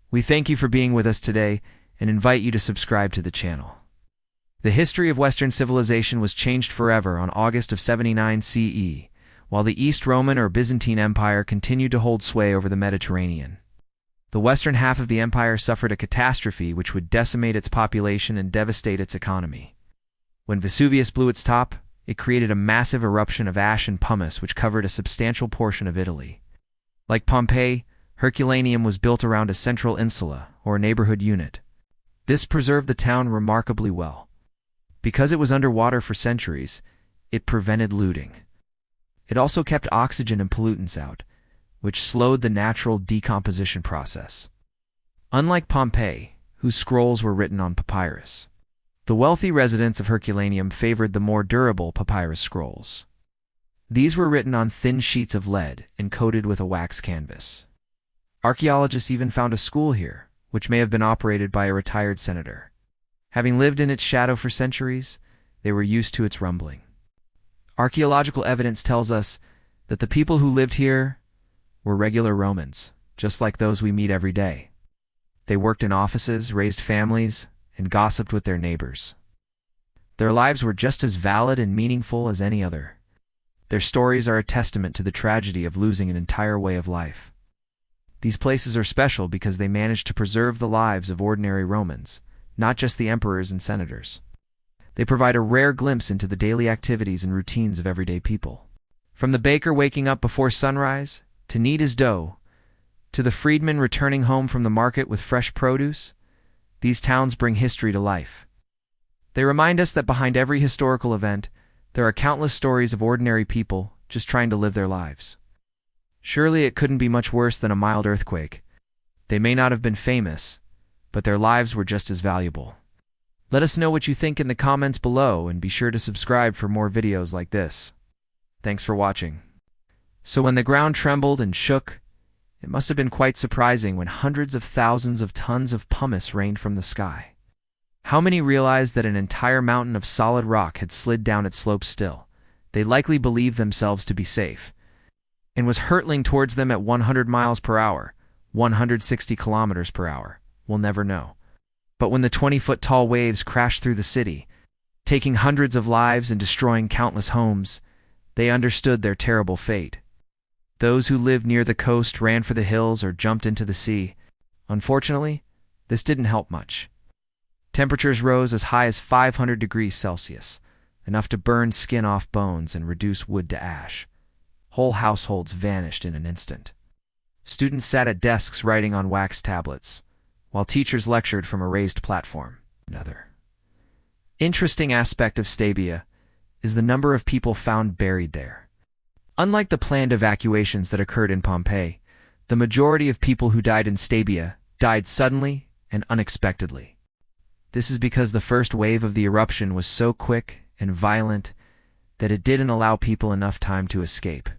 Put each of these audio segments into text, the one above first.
We thank you for being with us today and invite you to subscribe to the channel. The history of Western civilization was changed forever on August of 79 CE, while the East Roman or Byzantine Empire continued to hold sway over the Mediterranean. The western half of the empire suffered a catastrophe which would decimate its population and devastate its economy. When Vesuvius blew its top, it created a massive eruption of ash and pumice which covered a substantial portion of Italy. Like Pompeii, Herculaneum was built around a central insula, or neighborhood unit. This preserved the town remarkably well. Because it was underwater for centuries, it prevented looting. It also kept oxygen and pollutants out, which slowed the natural decomposition process. Unlike Pompeii, whose scrolls were written on papyrus, the wealthy residents of Herculaneum favored the more durable papyrus scrolls. These were written on thin sheets of lead and coated with a wax canvas. Archaeologists even found a school here, which may have been operated by a retired senator. Having lived in its shadow for centuries, they were used to its rumbling. Archaeological evidence tells us that the people who lived here were regular Romans, just like those we meet every day. They worked in offices, raised families, and gossiped with their neighbors. Their lives were just as valid and meaningful as any other. Their stories are a testament to the tragedy of losing an entire way of life. These places are special because they managed to preserve the lives of ordinary Romans, not just the emperors and senators. They provide a rare glimpse into the daily activities and routines of everyday people. From the baker waking up before sunrise, to knead his dough, to the freedman returning home from the market with fresh produce, these towns bring history to life. They remind us that behind every historical event, there are countless stories of ordinary people just trying to live their lives. Surely it couldn't be much worse than a mild earthquake. They may not have been famous, but their lives were just as valuable. Let us know what you think in the comments below and be sure to subscribe for more videos like this. Thanks for watching. So when the ground trembled and shook, it must have been quite surprising when hundreds of thousands of tons of pumice rained from the sky. How many realized that an entire mountain of solid rock had slid down its slope still? They likely believed themselves to be safe, and was hurtling towards them at 100 miles per hour, 160 kilometers per hour. We'll never know. But when the 20-foot-tall waves crashed through the city, taking hundreds of lives and destroying countless homes, they understood their terrible fate. Those who lived near the coast ran for the hills or jumped into the sea. Unfortunately, this didn't help much. Temperatures rose as high as 500 degrees Celsius, enough to burn skin off bones and reduce wood to ash. Whole households vanished in an instant. Students sat at desks writing on wax tablets, while teachers lectured from a raised platform. Another interesting aspect of Stabia is the number of people found buried there. Unlike the planned evacuations that occurred in Pompeii, the majority of people who died in Stabia died suddenly and unexpectedly. This is because the first wave of the eruption was so quick and violent that it didn't allow people enough time to escape.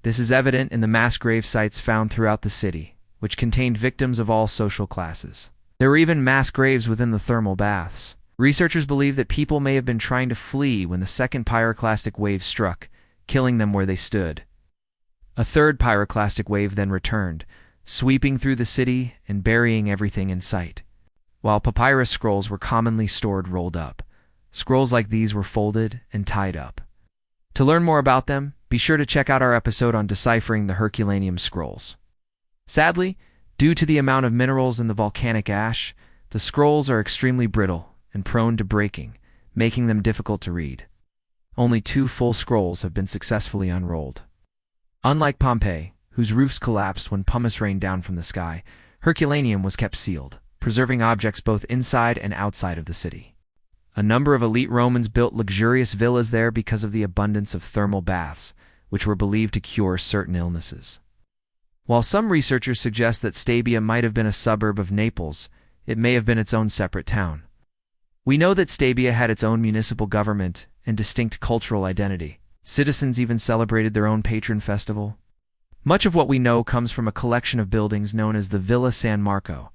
This is evident in the mass grave sites found throughout the city, which contained victims of all social classes. There were even mass graves within the thermal baths. Researchers believe that people may have been trying to flee when the second pyroclastic wave struck, killing them where they stood. A third pyroclastic wave then returned, sweeping through the city and burying everything in sight. While papyrus scrolls were commonly stored rolled up, scrolls like these were folded and tied up. To learn more about them, be sure to check out our episode on deciphering the Herculaneum scrolls. Sadly, due to the amount of minerals in the volcanic ash, the scrolls are extremely brittle and prone to breaking, making them difficult to read. Only 2 full scrolls have been successfully unrolled. Unlike Pompeii, whose roofs collapsed when pumice rained down from the sky, Herculaneum was kept sealed, preserving objects both inside and outside of the city. A number of elite Romans built luxurious villas there because of the abundance of thermal baths, which were believed to cure certain illnesses. While some researchers suggest that Stabia might have been a suburb of Naples, it may have been its own separate town. We know that Stabia had its own municipal government and distinct cultural identity. Citizens even celebrated their own patron festival. Much of what we know comes from a collection of buildings known as the Villa San Marco,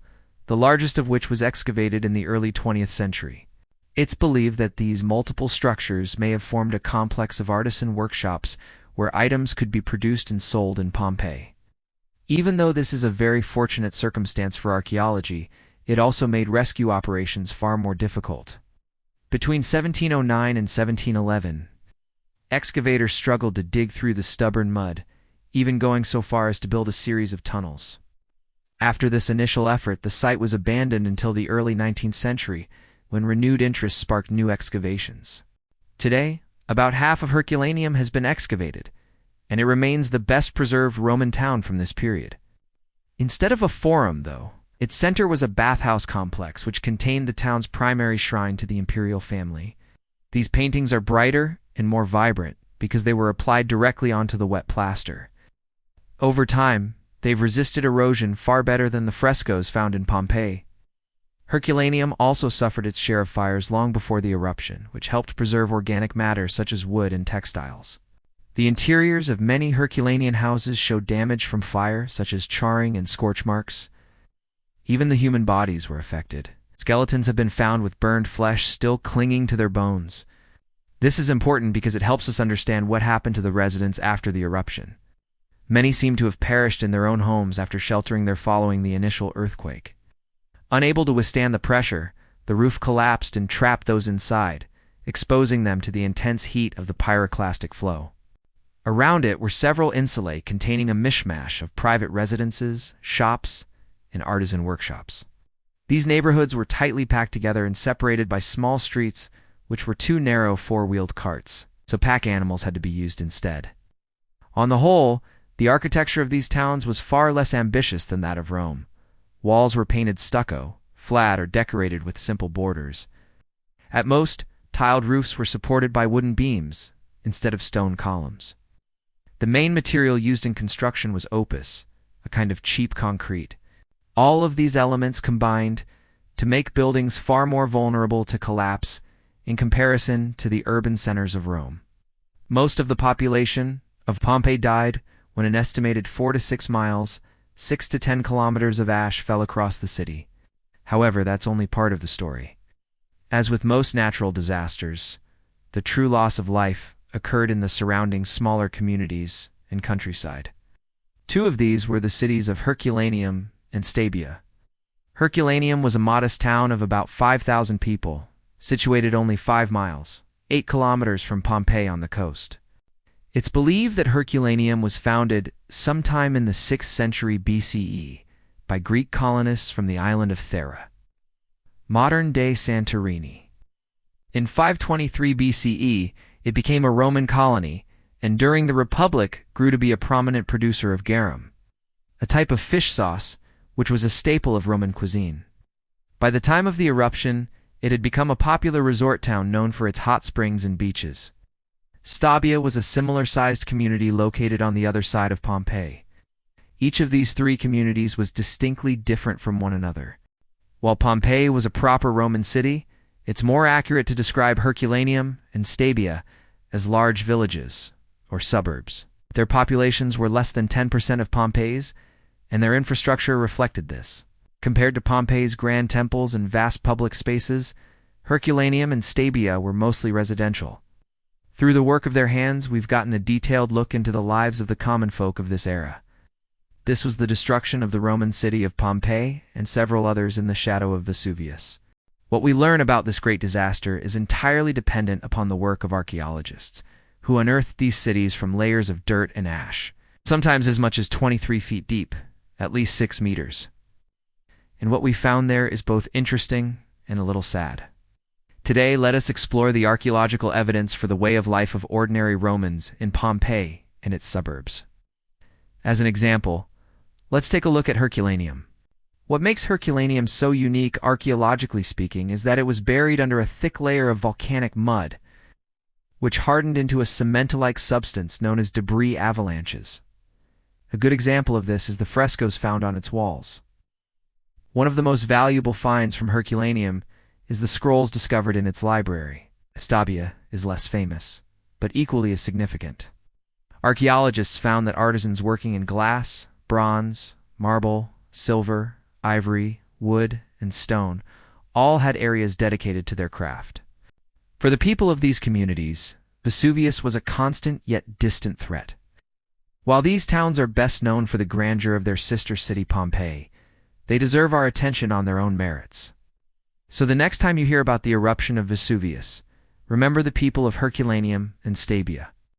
the largest of which was excavated in the early 20th century. It's believed that these multiple structures may have formed a complex of artisan workshops where items could be produced and sold in Pompeii. Even though this is a very fortunate circumstance for archaeology, it also made rescue operations far more difficult. Between 1709 and 1711, excavators struggled to dig through the stubborn mud, even going so far as to build a series of tunnels. After this initial effort, the site was abandoned until the early 19th century, when renewed interest sparked new excavations. Today, about half of Herculaneum has been excavated, and it remains the best-preserved Roman town from this period. Instead of a forum, though, its center was a bathhouse complex which contained the town's primary shrine to the imperial family. These paintings are brighter and more vibrant because they were applied directly onto the wet plaster. Over time, they've resisted erosion far better than the frescoes found in Pompeii. Herculaneum also suffered its share of fires long before the eruption, which helped preserve organic matter such as wood and textiles. The interiors of many Herculanean houses show damage from fire, such as charring and scorch marks. Even the human bodies were affected. Skeletons have been found with burned flesh still clinging to their bones. This is important because it helps us understand what happened to the residents after the eruption. Many seem to have perished in their own homes after sheltering there following the initial earthquake. Unable to withstand the pressure, the roof collapsed and trapped those inside, exposing them to the intense heat of the pyroclastic flow. Around it were several insulae containing a mishmash of private residences, shops, and artisan workshops. These neighborhoods were tightly packed together and separated by small streets which were too narrow four-wheeled carts, so pack animals had to be used instead. On the whole, the architecture of these towns was far less ambitious than that of Rome. Walls were painted stucco, flat or decorated with simple borders. At most, tiled roofs were supported by wooden beams instead of stone columns. The main material used in construction was opus, a kind of cheap concrete. All of these elements combined to make buildings far more vulnerable to collapse in comparison to the urban centers of Rome. Most of the population of Pompeii died when an estimated 4 to 6 miles, 6 to 10 kilometers of ash fell across the city. However, that's only part of the story. As with most natural disasters, the true loss of life occurred in the surrounding smaller communities and countryside. Two of these were the cities of Herculaneum and Stabia. Herculaneum was a modest town of about 5,000 people, situated only 5 miles, 8 kilometers from Pompeii on the coast. It's believed that Herculaneum was founded sometime in the 6th century BCE by Greek colonists from the island of Thera, modern-day Santorini. In 523 BCE, it became a Roman colony, and during the Republic grew to be a prominent producer of garum, a type of fish sauce which was a staple of Roman cuisine. By the time of the eruption, it had become a popular resort town known for its hot springs and beaches. Stabia was a similar-sized community located on the other side of Pompeii. Each of these three communities was distinctly different from one another. While Pompeii was a proper Roman city, it's more accurate to describe Herculaneum and Stabia as large villages, or suburbs. Their populations were less than 10% of Pompeii's, and their infrastructure reflected this. Compared to Pompeii's grand temples and vast public spaces, Herculaneum and Stabia were mostly residential. Through the work of their hands, we've gotten a detailed look into the lives of the common folk of this era. This was the destruction of the Roman city of Pompeii and several others in the shadow of Vesuvius. What we learn about this great disaster is entirely dependent upon the work of archaeologists, who unearthed these cities from layers of dirt and ash, sometimes as much as 23 feet deep, at least 6 meters. And what we found there is both interesting and a little sad. Today, let us explore the archaeological evidence for the way of life of ordinary Romans in Pompeii and its suburbs. As an example, let's take a look at Herculaneum. What makes Herculaneum so unique archaeologically speaking is that it was buried under a thick layer of volcanic mud, which hardened into a cement-like substance known as debris avalanches. A good example of this is the frescoes found on its walls. One of the most valuable finds from Herculaneum is the scrolls discovered in its library. Stabia is less famous, but equally as significant. Archaeologists found that artisans working in glass, bronze, marble, silver, ivory, wood, and stone all had areas dedicated to their craft. For the people of these communities, Vesuvius was a constant yet distant threat. While these towns are best known for the grandeur of their sister city Pompeii, they deserve our attention on their own merits. So the next time you hear about the eruption of Vesuvius, remember the people of Herculaneum and Stabia.